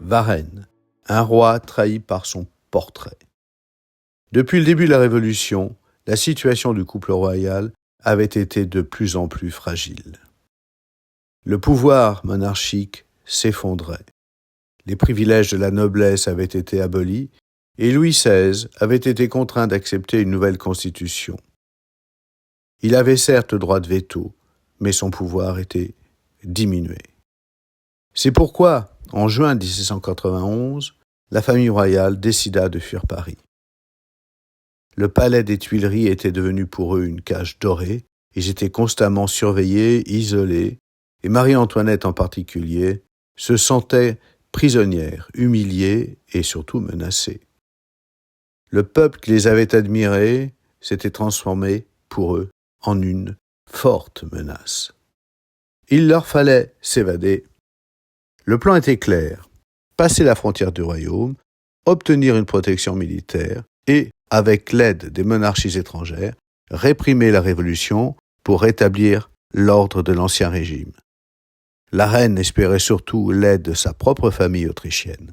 Varenne, un roi trahi par son portrait. Depuis le début de la Révolution, la situation du couple royal avait été de plus en plus fragile. Le pouvoir monarchique s'effondrait. Les privilèges de la noblesse avaient été abolis et Louis XVI avait été contraint d'accepter une nouvelle constitution. Il avait certes le droit de veto, mais son pouvoir était diminué. C'est pourquoi, en juin 1791, la famille royale décida de fuir Paris. Le palais des Tuileries était devenu pour eux une cage dorée. Ils étaient constamment surveillés, isolés, et Marie-Antoinette en particulier se sentait prisonnière, humiliée et surtout menacée. Le peuple qui les avait admirés s'était transformé, pour eux, en une forte menace. Il leur fallait s'évader. Le plan était clair, passer la frontière du royaume, obtenir une protection militaire et, avec l'aide des monarchies étrangères, réprimer la révolution pour rétablir l'ordre de l'ancien régime. La reine espérait surtout l'aide de sa propre famille autrichienne.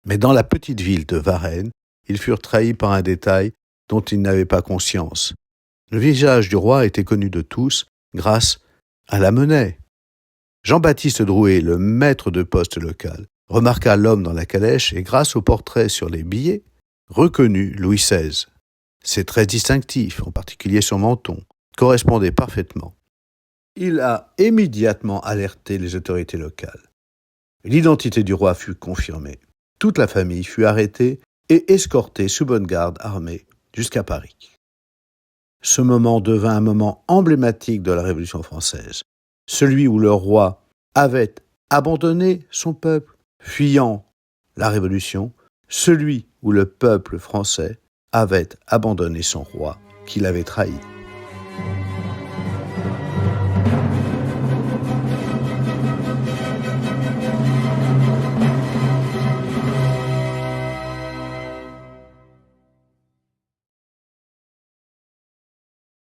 Mais dans la petite ville de Varennes, ils furent trahis par un détail dont ils n'avaient pas conscience. Le visage du roi était connu de tous grâce à la monnaie. Jean-Baptiste Drouet, le maître de poste local, remarqua l'homme dans la calèche et grâce au portrait sur les billets, reconnut Louis XVI. Ses traits distinctifs, en particulier son menton, correspondaient parfaitement. Il a immédiatement alerté les autorités locales. L'identité du roi fut confirmée. Toute la famille fut arrêtée et escortée sous bonne garde armée jusqu'à Paris. Ce moment devint un moment emblématique de la Révolution française, celui où le roi avait abandonné son peuple, fuyant la Révolution, celui où le peuple français avait abandonné son roi qui l'avait trahi.